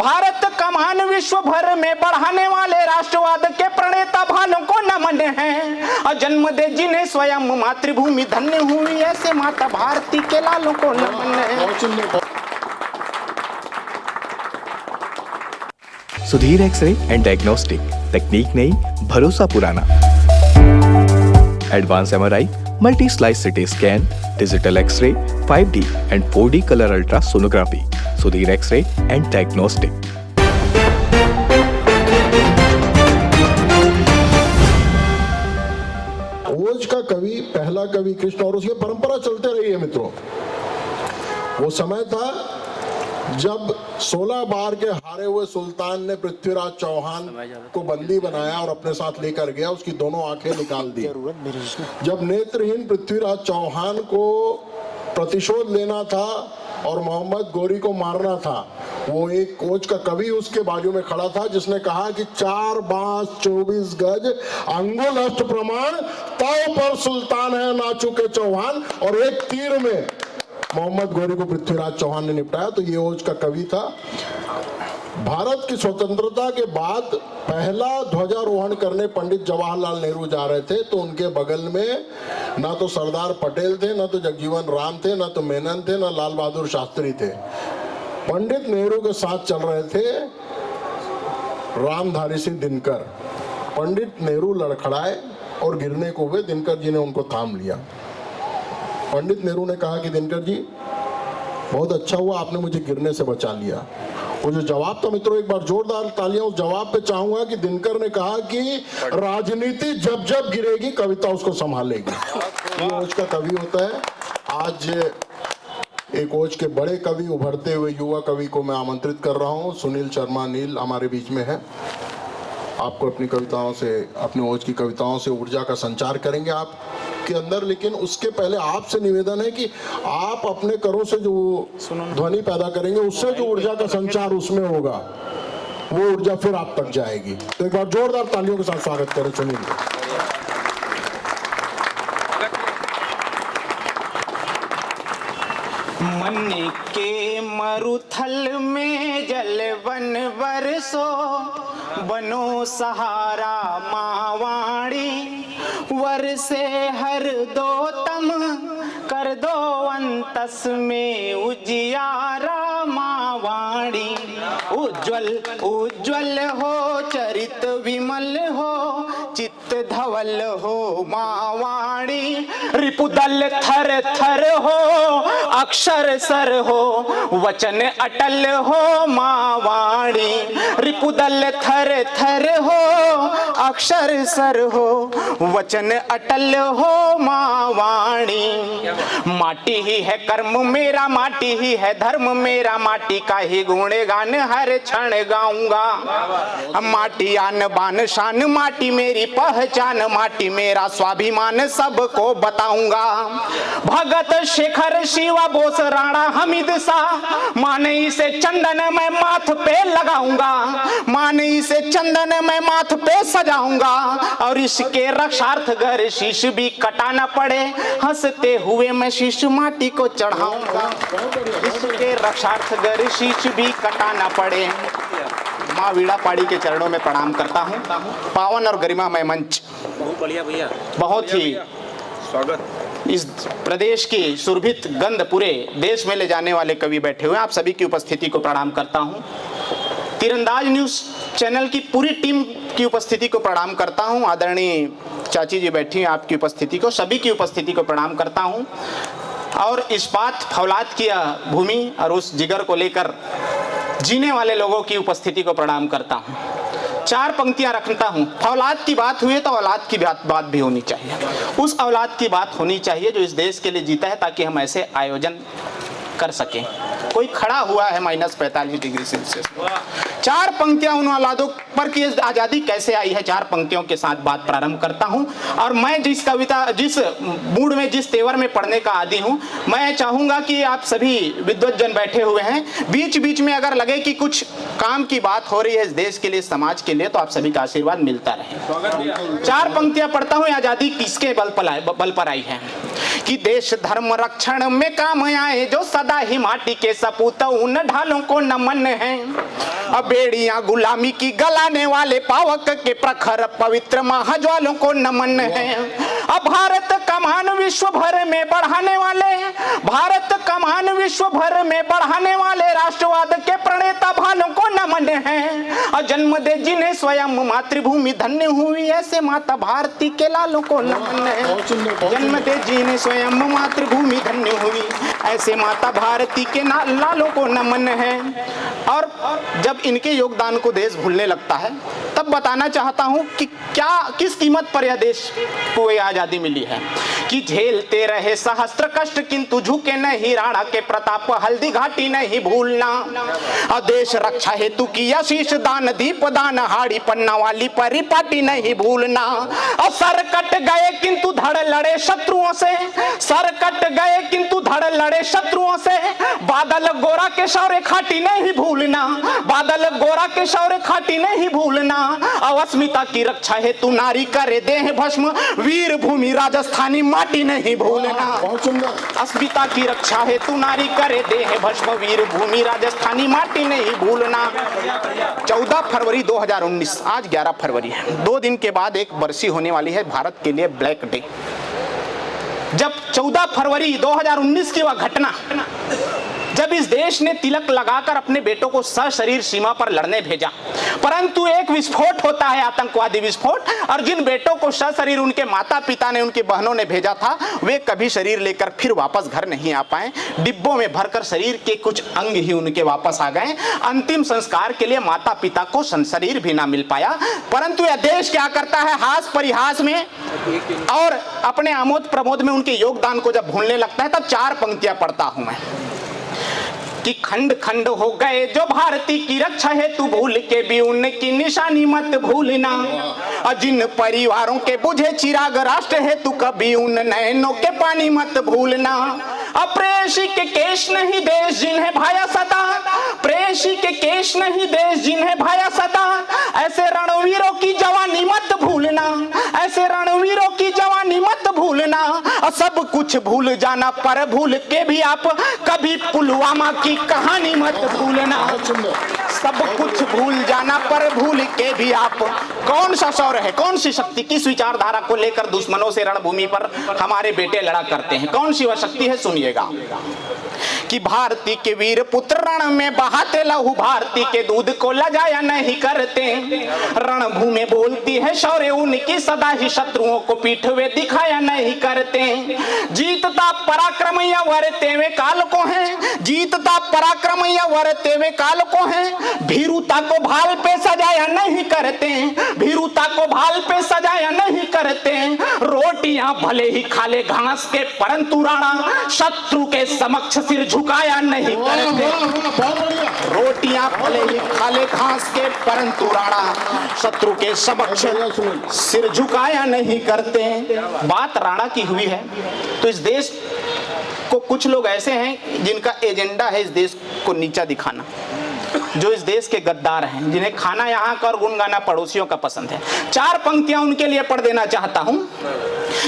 भारत का मान विश्व भर में बढ़ाने वाले राष्ट्रवाद के प्रणेता भानु को नमन है। और जन्म दे जिन्हें स्वयं मातृभूमि धन्य हुई, ऐसे माता भारती के लालों को नमन है। सुधीर एक्सरे एंड डायग्नोस्टिक, तकनीक नई, भरोसा पुराना। Advance MRI, multi slice CT scan, digital X-ray, 5D and 4D colour ultra sonography. Sudhir X-ray and diagnostic. ओज का कवि, पहला कवि कृष्ण, और उसकी परंपरा चलते रही है मित्रों। वो समय था जब 16 बार के हारे हुए सुल्तान ने पृथ्वीराज चौहान को बंदी बनाया और अपने साथ लेकर गया, उसकी दोनों आंखें निकाल दी। जब नेत्रहीन पृथ्वीराज चौहान को प्रतिशोध लेना था और मोहम्मद गोरी को मारना था, वो एक कोच का कवि उसके बाजू में खड़ा था जिसने कहा कि 4 बांस 24 गज अंगुल अष्ट प्रमाण, तौ पर सुल्तान है ना चुके चौहान, और एक तीर में मोहम्मद गोरी को पृथ्वीराज चौहान ने निपटाया। तो ये ओज का कवि था। भारत की स्वतंत्रता के बाद पहला ध्वजारोहण करने पंडित जवाहरलाल नेहरू जा रहे थे, तो उनके बगल में ना तो सरदार पटेल थे, ना तो जगजीवन राम थे, ना तो मेनन थे, ना लाल बहादुर शास्त्री थे। पंडित नेहरू के साथ चल रहे थे रामधारी सिंह दिनकर। पंडित नेहरू लड़खड़ाए और गिरने को हुए, दिनकर जी ने उनको थाम लिया। पंडित नेहरू ने कहा कि दिनकर जी, बहुत अच्छा हुआ आपने मुझे गिरने से बचा लिया। वो जो जवाब था मित्रों, एक बार जोरदार तालियां उस जवाब पे चाहूंगा कि दिनकर ने कहा कि राजनीति जब जब गिरेगी कविता उसको संभालेगी। ये ओज का कवि होता है। आज एक ओज के बड़े कवि, उभरते हुए युवा कवि को मैं आमंत्रित कर रहा हूँ। सुनील शर्मा नील हमारे बीच में है। आपको अपनी कविताओं से, अपने ओज की कविताओं से ऊर्जा का संचार करेंगे आपके अंदर, लेकिन उसके पहले आपसे निवेदन है कि आप अपने करों से जो ध्वनि पैदा करेंगे, उससे जो ऊर्जा का संचार उसमें होगा, वो ऊर्जा फिर आप तक जाएगी। तो एक बार जोरदार तालियों के साथ स्वागत करें सुनील को। मन के मरुथल में जल वन बरसो, बनो सहारा मावाणी, वर्षे हर दो तम कर दो अंतस में उजियारा मावाणी। उज्ज्वल उज्ज्वल हो चरित विमल हो, चित्त धवल हो मावाणी। रिपुदल थर थर हो, अक्षर सर हो, वचन अटल हो मावाणी। रिपुदल थर थर हो, अक्षर सर हो, वचन अटल हो मावाणी। माटी ही है कर्म मेरा, माटी ही है धर्म मेरा, माटी का ही गुणगान हर क्षण गाऊंगा। माटी आन बान शान, माटी मेरी पहचान, माटी मेरा स्वाभिमान सबको बताऊंगा। भगत शेखर शिवा बोस राणा हमीद शाह, मानई से चंदन मैं माथ पे लगाऊंगा, मानई से चंदन मैं माथ पे सजाऊंगा। और इसके रक्षार्थ घर शीश भी कटाना पड़े, हंसते हुए मैं शीश माटी को चढ़ाऊंगा। इसके रक्षार्थ घर शीश भी कटाना पड़े। माँ वीणा पाड़ी के चरणों में प्रणाम करता हूँ। पावन और गरिमामय मंच, बहुत बढ़िया भैया, बहुत ही स्वागत। इस प्रदेश की सुरभित गंध पूरे देश में ले जाने वाले कवि बैठे हुए हैं। आप सभी की उपस्थिति को प्रणाम करता हूं। तीरंदाज न्यूज चैनल की पूरी टीम की उपस्थिति को प्रणाम करता हूं। आदरणीय चाची जी बैठी हैं, आपकी उपस्थिति को, सभी की उपस्थिति को प्रणाम करता हूं। और इस्पात फौलाद की भूमि और उस जिगर को लेकर जीने वाले लोगों की उपस्थिति को प्रणाम करता हूं। 4 पंक्तियां रखता हूं। औलाद की बात हुई तो औलाद की बात भी होनी चाहिए। उस औलाद की बात होनी चाहिए जो इस देश के लिए जीता है, ताकि हम ऐसे आयोजन कर सकें। कोई खड़ा हुआ है -45 डिग्री सेल्सियस। 4 पंक्तियां उन औलादों पर कि आजादी कैसे आई है, 4 पंक्तियों के साथ बात प्रारंभ करता हूं। और मैं जिस कविता, जिस मूड में, जिस तेवर में पढ़ने का आदी हूं, मैं चाहूंगा कि आप सभी विद्वज्जन बैठे हुए हैं, बीच बीच में अगर लगे कि कुछ काम की बात हो रही है इस देश के लिए, समाज के लिए, तो आप सभी का आशीर्वाद मिलता रहे। 4 पंक्तियां पढ़ता हूं। आजादी किसके बल पर आई है कि देश धर्म रक्षण में काम आए, जो सदा ही माटी के सपूत उन ढालों को नमन है। बेड़ियां गुलामी की गलाने वाले पावक के प्रखर पवित्र महाज्वालों को नमन है। अब भारत का मान विश्व भर में बढ़ाने वाले, भारत का मान विश्व भर में बढ़ाने वाले राष्ट्रवाद के प्रणेता भानों को नमन है। और जन्म दे जिन्हें स्वयं मातृभूमि धन्य हुई, ऐसे माता भारती के लालों को नमन है। जन्म दे जिन्हें स्वयं मातृभूमि धन्य हुई, ऐसे माता भारती के लालों को नमन है। और जब इनके योगदान को देश भूलने लगता है, तब बताना चाहता हूं कि किस कीमत पर यह देश को ये आजादी मिली है। कि झेलते रहे सहस्त्र कष्ट किंतु झुके नहीं, राणा के प्रताप हल्दी घाटी नहीं भूलना। और देश रक्षा हेतु किया शीश दान, दीप दान हाड़ी पन्ना वाली परिपाटी नहीं भूलना। और सर कट गए किंतु धड़ लड़े शत्रुओं से, सर कट गए किंतु धड़ लड़े शत्रुओं से। बादल गोरा के शौर्य खाटी नहीं भूलना, बादल गोरा के शौर्य खाटी नहीं भूलना। अस्मिता की रक्षा हेतु नारी करे देह भस्म, वीर भूमि राजस्थानी माटी नहीं भूलना। अस्मिता की रक्षा हेतु नारी करे देह भस्म, वीर भूमि राजस्थानी माटी नहीं भूलना। 14 फरवरी 2019, आज 11 फरवरी है। 2 दिन के बाद एक बरसी होने वाली है भारत के लिए ब्लैक डे। जब 14 फरवरी 2019 की वह घटना, जब इस देश ने तिलक लगाकर अपने बेटों को सशरीर सीमा पर लड़ने भेजा, परंतु एक विस्फोट होता है, आतंकवादी विस्फोट। और जिन बेटों को सशरीर उनके माता पिता ने, उनके बहनों ने भेजा था, वे कभी शरीर लेकर फिर वापस घर नहीं आ पाए। डिब्बों में भरकर शरीर के कुछ अंग ही उनके वापस आ गए। अंतिम संस्कार के लिए माता पिता को शरीर भी ना मिल पाया। परंतु यह देश क्या करता है, हास परिहास में और अपने आमोद प्रमोद में उनके योगदान को जब भूलने लगता है, तब 4 पंक्तियां पढ़ता हूं मैं कि खंड खंड हो गए जो भारती की रक्षा है, तू भूल के भी उनकी निशानी मत भूलना। और जिन परिवारों के बुझे चिराग राष्ट्र है, तू कभी उन नैनों के पानी मत भूलना। अप्रेषी के केश नहीं देश जिन्हें भाया सदा, प्रेषी के केश नहीं देश जिन्हें भाया सदा। ऐसे रणवीरों की जवानी मत भूलना, ऐसे रणवीरों की जवानी मत भूलना। और सब कुछ भूल जाना पर भूल के भी आप कभी पुलवामा की कहानी मत भूलना। सब कुछ भूल जाना पर भूल के भी आप, कौन सा शौर्य है, कौन सी शक्ति, किस विचारधारा को लेकर दुश्मनों से रणभूमि पर हमारे बेटे लड़ा करते हैं, कौन सी वह शक्ति है, सुनिएगा। कि भारती के वीर पुत्र रण में बहाते लहू, भारती के दूध को लजाया नहीं करते। रणभूमि बोलती है शौर्य उनकी, सदा ही शत्रुओं को पीठ वे दिखाया नहीं करते। जीतता पराक्रम या वरते हुए काल को है, जीतता पराक्रम या वरते हुए काल को है। भीरुता को भाल पे सजाया नहीं करते, भीरुता को भाल पे सजाया नहीं करते। रोटियां भले ही खा ले घास के, परंतु राणा शत्रु के समक्ष सिर झुकाया नहीं करते। रोटियां भले ही खा ले घास के, परंतु राणा शत्रु के समक्ष सिर झुकाया नहीं करते। बात राणा की हुई है, तो इस देश को कुछ लोग ऐसे हैं जिनका एजेंडा है इस देश को नीचा दिखाना, जो इस देश के गद्दार हैं, जिन्हें खाना यहाँ का और गुनगाना पड़ोसियों का पसंद है। 4 पंक्तियां उनके लिए पढ़ देना चाहता हूं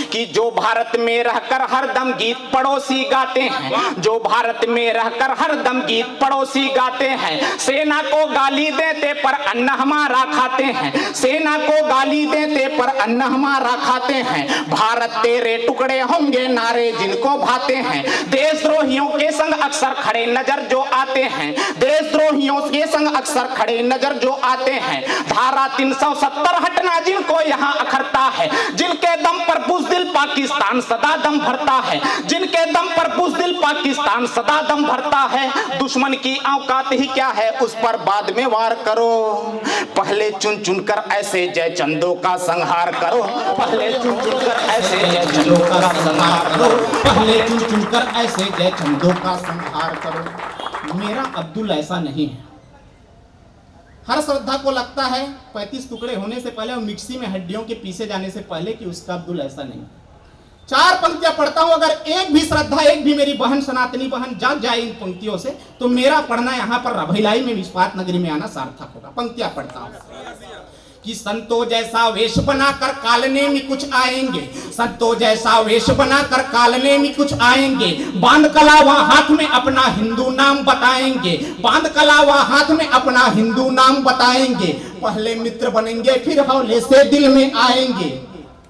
कि जो भारत में रहकर हरदम गीत पड़ोसी गाते हैं, जो भारत में रहकर हरदम गीत पड़ोसी गाते हैं। सेना को गाली देते पर अन्न हमारा खाते हैं, सेना को गाली देते पर अन्न हमारा खाते हैं। भारत तेरे टुकड़े होंगे नारे जिनको भाते हैं। देशद्रोहियों के संग अक्सर खड़े नजर जो आते हैं, देशद्रोहियों के संग अक्सर खड़े नजर जो आते हैं। धारा 370 हटना जिनको यहाँ अखरता है, जिनके दम पर बुज़दिल पाकिस्तान सदा दम भरता है, जिनके दम पर बुज़दिल पाकिस्तान सदा दम भरता है। दुश्मन की औकात ही क्या है, उस पर बाद में वार करो। पहले चुन चुन कर ऐसे जय चंदों का संहार करो, पहले चुन चुन कर ऐसे जय चंदों का संहार करो, पहले चुन चुन कर ऐसे जय चंदों का संहार करो। मेरा अब्दुल ऐसा नहीं है। हर श्रद्धा को लगता है 35 टुकड़े होने से पहले और मिक्सी में हड्डियों के पीसे जाने से पहले कि उसका अब्दुल ऐसा नहीं। 4 पंक्तियां पढ़ता हूं, अगर एक भी श्रद्धा, एक भी मेरी बहन सनातनी बहन जाग जाए इन पंक्तियों से, तो मेरा पढ़ना यहां पर भिलाई में इस्पात नगरी में आना सार्थक होगा। पंक्तियां पढ़ता हूं कि संतों जैसा वेश बनाकर कालने में कुछ आएंगे, संतों जैसा वेश बनाकर कालने में कुछ आएंगे, बांध कलावा हाथ में अपना हिंदू नाम बताएंगे, बांध कलावा हाथ में अपना हिंदू नाम बताएंगे, पहले मित्र बनेंगे फिर हौले से दिल में आएंगे,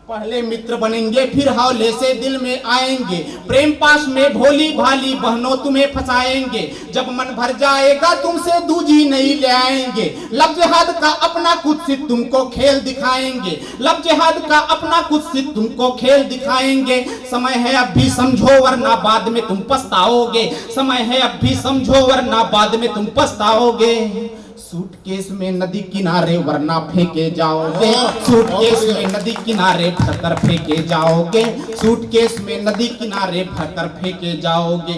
पहले मित्र बनेंगे फिर हौले से दिल में आएंगे, प्रेम पास में भोली भाली बहनों तुम्हें फंसाएंगे, जब मन भर जाएगा तुमसे दूजी नहीं ले आएंगे, लब जिहाद का अपना कुछ सिद्ध तुमको खेल दिखाएंगे, लब जिहाद का अपना कुछ सिद्ध तुमको खेल दिखाएंगे, समय है अब भी समझो वरना बाद में तुम पछताओगे, समय है अब भी समझो वरना बाद में तुम पछताओगे, सूटकेस में नदी किनारे वरना फेंके जाओगे, सूटकेस में नदी किनारे भरकर फेंके जाओगे, सूटकेस में नदी किनारे भरकर फेंके जाओगे।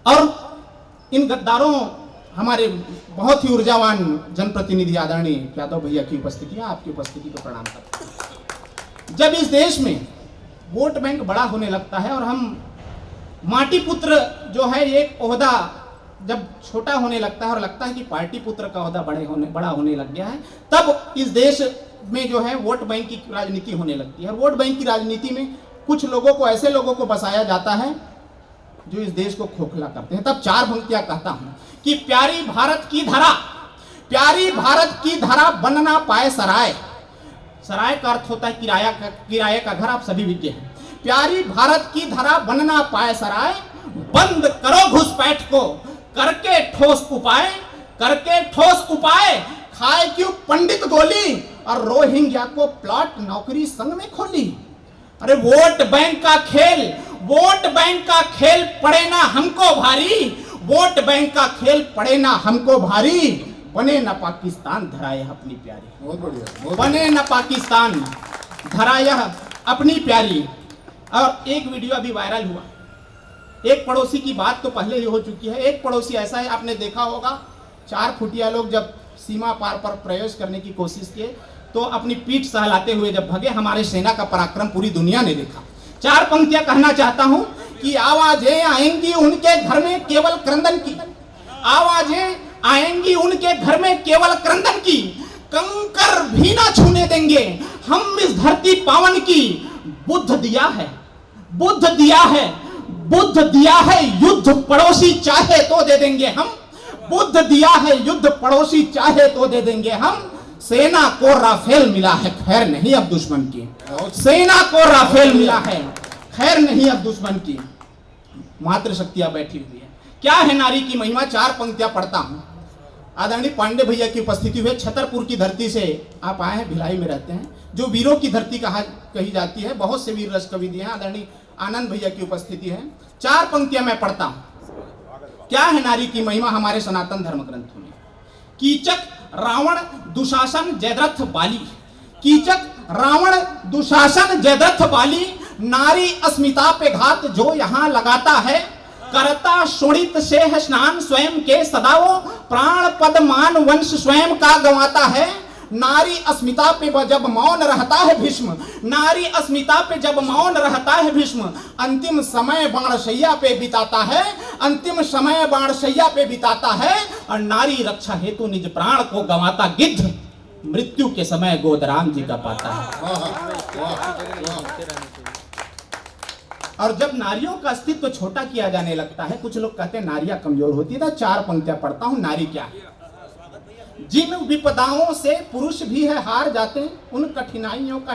और इन गद्दारों हमारे बहुत ही ऊर्जावान जनप्रतिनिधि आदरणीय यादव भैया की उपस्थिति है, आपकी उपस्थिति को प्रणाम करता हूं। जब इस देश में वोट बैंक बड़ा होने लगता है और हम माटी पुत्र जो है एक ओहदा जब छोटा होने लगता है और लगता है कि पार्टी पुत्र का ओहदा बड़ा होने लग गया है, तब इस देश में जो है वोट बैंक की राजनीति होने लगती है। और वोट बैंक की राजनीति में कुछ लोगों को, ऐसे लोगों को बसाया जाता है जो इस देश को खोखला करते हैं। तब चार पंक्तियां कहता हूं कि प्यारी भारत की धरा, प्यारी भारत की धरा बन ना पाए सराय, सराय का अर्थ होता है किराए का घर, आप सभी विज्ञ हैं। प्यारी भारत की धरा बन ना पाए सराय, बंद करो घुसपैठ को करके ठोस उपाय, करके ठोस उपाय, खाए क्यों पंडित गोली और रोहिंग्या को प्लॉट नौकरी संग में खोली। अरे वोट बैंक का खेल, वोट बैंक का खेल पड़े ना हमको भारी, वोट बैंक का खेल पड़े ना हमको भारी, बने ना पाकिस्तान धरा यह अपनी प्यारी, बहुत बढ़िया, बने ना पाकिस्तान धरा यह अपनी प्यारी। और एक वीडियो अभी वायरल हुआ, एक पड़ोसी की बात तो पहले ही हो चुकी है। एक पड़ोसी ऐसा है, आपने देखा होगा, 4 फुटिया लोग जब सीमा पार पर प्रवेश करने की कोशिश किए तो अपनी पीठ सहलाते हुए जब भगे, हमारे सेना का पराक्रम पूरी दुनिया ने देखा। 4 पंक्तियां कहना चाहता हूं कि आवाजें आएंगी उनके घर में केवल क्रंदन की, आवाजें आएंगी उनके घर में केवल क्रंदन की, कंकर भी ना छूने देंगे हम इस धरती पावन की। बुद्ध दिया है, बुद्ध दिया है, बुद्ध दिया है युद्ध पड़ोसी चाहे तो दे देंगे हम, बुद्ध दिया है युद्ध पड़ोसी चाहे तो दे देंगे हम। सेना को राफेल मिला है, खैर नहीं अब दुश्मन की, सेना को राफेल मिला है, खैर नहीं अब दुश्मन की। मातृ शक्तियां बैठी हुई है। क्या है नारी की महिमा, 4 पंक्तियां पढ़ता हूं। आदरणीय पांडे भैया की उपस्थिति हुई, छतरपुर की धरती से आप आए हैं, भिलाई में रहते हैं, जो वीरों की धरती कही जाती है। बहुत से वीर रस कवि दिए हैं। आदरणीय आनंद भैया की उपस्थिति है। 4 पंक्तियां मैं पढ़ता हूं। क्या है नारी की महिमा हमारे सनातन धर्म ग्रंथों में। कीचक रावण दुशासन जयद्रथ बाली, कीचक रावण दुशासन जयद्रथ बाली, नारी अस्मिता पे घात जो यहाँ लगाता है, करता शोणित से है स्नान स्वयं के सदाओ, प्राण पद मान वंश स्वयं का गंवाता है। नारी अस्मिता पे जब मौन रहता है भीष्म, नारी अस्मिता पे जब मौन रहता है भीष्म, अंतिम समय बाणशैया पे बिताता है, अंतिम समय बाणशैया पे बिताता है। और नारी रक्षा हेतु निज प्राण को गंवाता गिद्ध, मृत्यु के समय गोदराम जी का पाता है। और जब नारियों का अस्तित्व छोटा किया जाने लगता है, कुछ लोग कहते हैं नारियां कमजोर होती है, तो 4 पंक्तियां पढ़ता हूं। नारी क्या है। जिन विपदाओं से पुरुष भी है हार जाते, उन कठिनाइयों का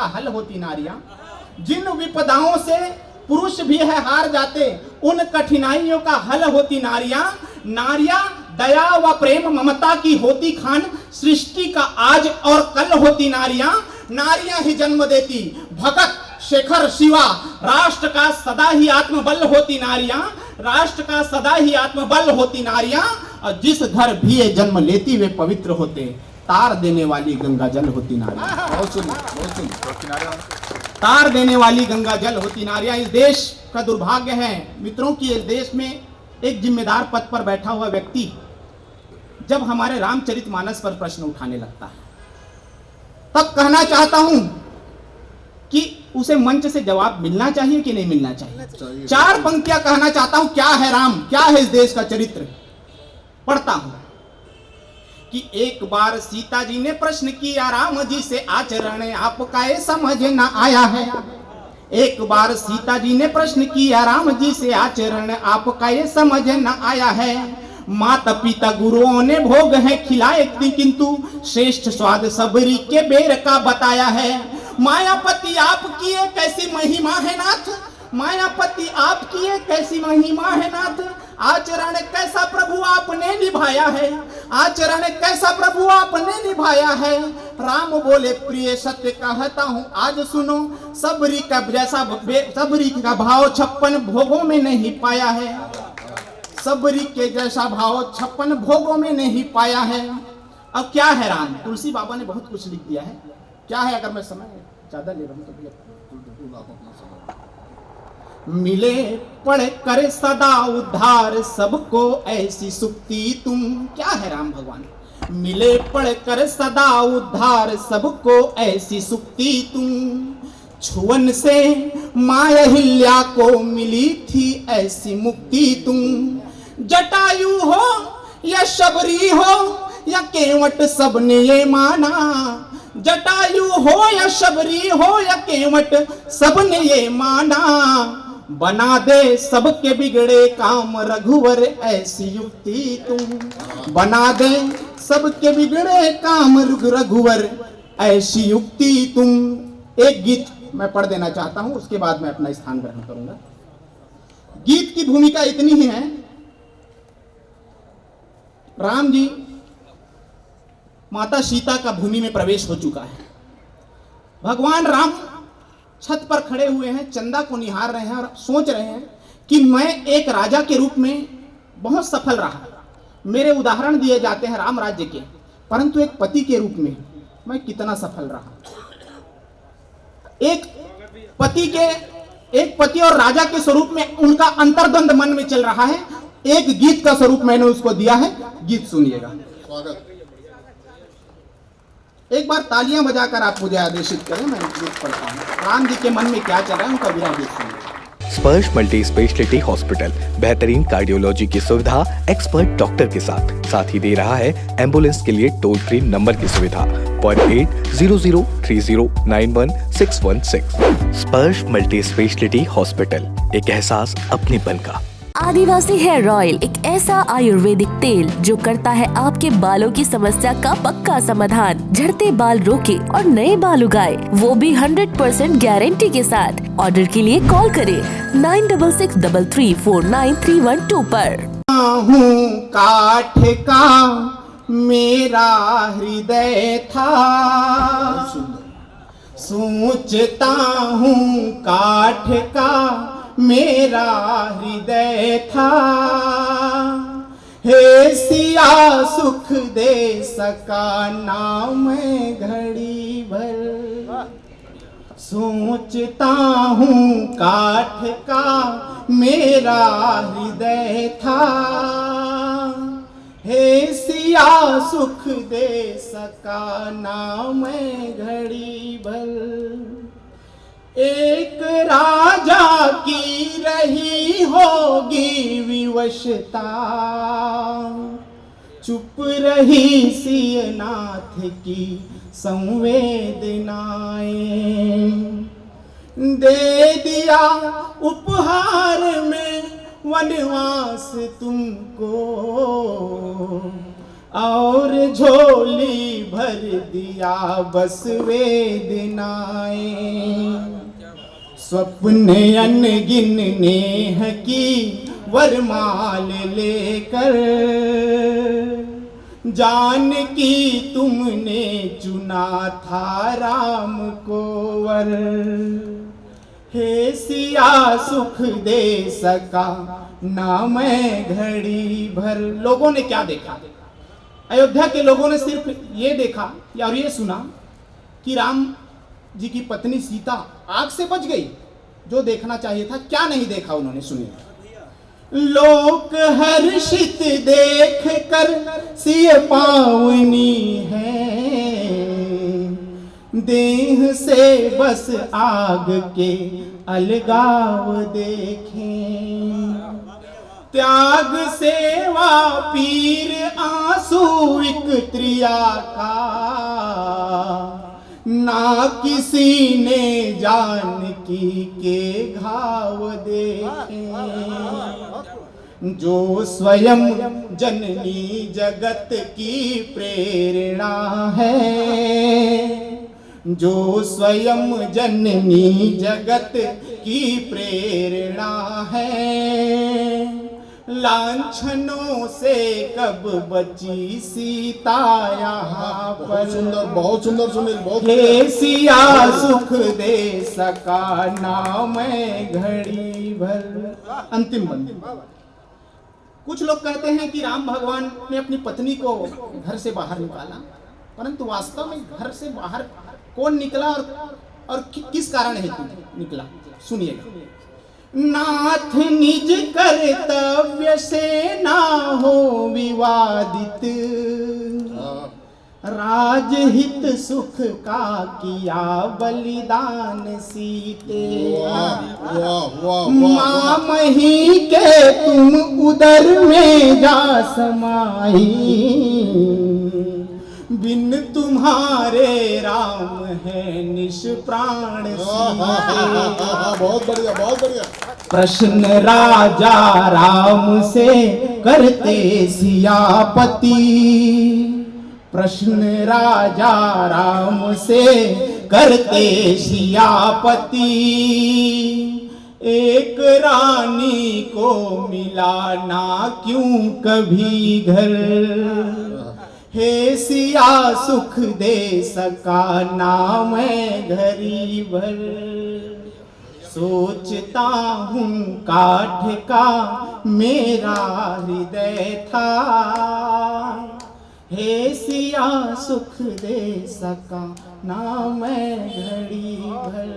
हल होती नारियां। जिन विपदाओं से पुरुष भी है हार जाते, उन कठिनाइयों का हल होती नारियां। नारियां दया व प्रेम ममता की होती खान, सृष्टि का आज और कल होती नारियां। नारियां ही जन्म देती भगत शेखर शिवा, राष्ट्र का सदा ही आत्मबल होती नारियां, राष्ट्र का सदा ही आत्मबल होती नारियां। और जिस घर भी ये जन्म लेती वे पवित्र होते, तार देने वाली गंगा जल होती नारियां। बहुत सुनिए, तार देने वाली गंगा जल होती नारियां। इस देश का दुर्भाग्य है मित्रों की, इस देश में एक जिम्मेदार पद पर बैठा हुआ व्यक्ति जब हमारे रामचरितमानस पर प्रश्न उठाने लगता है, तब कहना चाहता हूं कि उसे मंच से जवाब मिलना चाहिए कि नहीं मिलना चाहिए। 4 पंक्तियां कहना चाहता हूं। क्या है राम, क्या है इस देश का चरित्र, पढ़ता हूं। कि एक बार सीता जी ने प्रश्न किया राम जी से, आचरण आपका ये समझ न आया है। एक बार सीता जी ने प्रश्न किया राम जी से, आचरण आपका ये समझ न आया है। माता पिता गुरुओं ने भोग है खिलाए, किंतु श्रेष्ठ स्वाद सबरी के बेर का बताया है। मायापति आपकी एक ऐसी महिमा है नाथ, मायापति आपकी एक ऐसी महिमा है नाथ। आचरण कैसा प्रभु आपने निभाया है, आचरण कैसा प्रभु आपने निभाया है। राम बोले प्रिय सत्य कहता हूँ आज सुनो, सबरी का जैसा सबरी का भाव 56 भोगों में नहीं पाया है। सबरी के जैसा भाव 56 भोगों में नहीं पाया है। अब क्या है राम, तुलसी बाबा ने बहुत कुछ लिख दिया है। क्या है, अगर मैं समय ज्यादा ले रहा हूँ तो मिले पढ़ कर सदा उद्धार सबको ऐसी सुक्ति तुम। क्या है राम भगवान, मिले पढ़ कर सदा उद्धार सबको ऐसी सुक्ति तुम। छुअन से माया हिल्या को मिली थी ऐसी मुक्ति तुम। जटायु हो या शबरी हो या केवट सबने ये माना, जटायु हो या शबरी हो या केवट सबने ये माना। बना दे सबके बिगड़े काम रघुवर ऐसी युक्ति तुम। बना दे सबके बिगड़े काम रघुवर ऐसी युक्ति तुम। एक गीत मैं पढ़ देना चाहता हूं, उसके बाद मैं अपना स्थान ग्रहण करूंगा। गीत की भूमिका इतनी ही है, राम जी माता सीता का भूमि में प्रवेश हो चुका है। भगवान राम छत पर खड़े हुए हैं, चंदा को निहार रहे हैं और सोच रहे हैं कि मैं एक राजा के रूप में बहुत सफल रहा। मेरे उदाहरण दिए जाते हैं राम राज्य के, परंतु एक पति के रूप में मैं कितना सफल रहा। एक पति और राजा के स्वरूप में उनका अंतर्द्वंद मन में चल रहा है। एक गीत का स्वरूप मैंने उसको दिया है, गीत सुनिएगा। स्वागत। एक बार तालियां बजाकर आप मुझे आदेशित करें, मैं गीत पढ़ता हूं। राम जी के मन में क्या चल रहा है उनका विराम गीत सुनिए। स्पर्श मल्टी स्पेशलिटी हॉस्पिटल बेहतरीन कार्डियोलॉजी की सुविधा एक्सपर्ट डॉक्टर के साथ ही दे रहा है एम्बुलेंस के लिए टोल फ्री नंबर की सुविधा 08003091616। स्पर्श मल्टी स्पेशलिटी हॉस्पिटल, एक एहसास अपनेपन का। आदिवासी हेयर ऑयल एक ऐसा आयुर्वेदिक तेल जो करता है आपके बालों की समस्या का पक्का समाधान। झड़ते बाल रोके और नए बाल उगाए, वो भी 100% गारंटी के साथ। ऑर्डर के लिए कॉल करें 9663349312 पर। हूँ काठ का मेरा हृदय था, सोचता हूँ काठ का मेरा हृदय था। हे सिया सुख दे सका ना मैं घड़ी भर, सोचता हूँ काठ का मेरा हृदय था। हे सिया सुख दे सका ना मैं घड़ी भर। एक राजा की रही होगी विवशता, चुप रही सियनाथ की संवेदनाएं। दे दिया उपहार में वनवास तुमको, और झोली भर दिया बस वेदनाएं। स्वप्न अनगिन नेह की वरमाल लेकर, जान की तुमने चुना था राम को वर। हे सिया सुख दे सका ना मैं घड़ी भर। लोगों ने क्या देखा? अयोध्या के लोगों ने सिर्फ ये देखा और ये सुना कि राम जी की पत्नी सीता आग से बच गई। जो देखना चाहिए था क्या नहीं देखा उन्होंने, सुनिए। लोक हर्षित देख कर सिय पावनी है, देह से बस आग के अलगाव देखें। त्याग सेवा पीर आंसू एक त्रिया का, ना किसी ने जानकी के घाव देखे। जो स्वयं जननी जगत की प्रेरणा है, जो स्वयं जननी जगत की प्रेरणा है, लांछनों से कब बची सीता यहाँ पर। बहुत सुंदर सुनील, बहुत हे सिया सुख दे सका ना मैं घड़ी भर। अंतिम बंदी। कुछ लोग कहते हैं कि राम भगवान ने अपनी पत्नी को घर से बाहर निकाला, परंतु वास्तव में घर से बाहर कौन निकला और किस कारण हेतु निकला, सुनिएगा। नाथ निज कर्तव्य से ना हो विवादित, राजहित सुख का किया बलिदान सीते। माँ मही के तुम उदर में जा समाई, बिन तुम्हारे राम है निष्प्राण सीते। बहुत बढ़िया, बहुत बढ़िया। प्रश्न राजा राम से करते सियापति, प्रश्न राजा राम से करते सियापति। एक रानी को मिला ना क्यों कभी घर, हे सिया सुख दे सका ना मैं घड़ी भर। सोचता हूँ काठ का मेरा हृदय था, हे सिया सुख दे सका ना मैं घड़ी भर,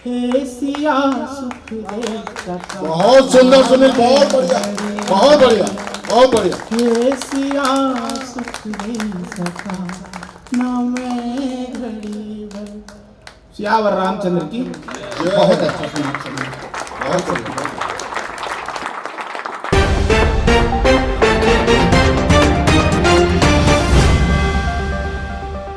हे सिया सुख दे सका। बहुत सुंदर सुनील, बहुत बढ़िया, बहुत बढ़िया, बहुत बढ़िया। हे सिया सुख दे सका ना मैं घड़ी भर। सियावर रामचंद्र की। बहुत अच्छा सुना। बहुत बढ़िया।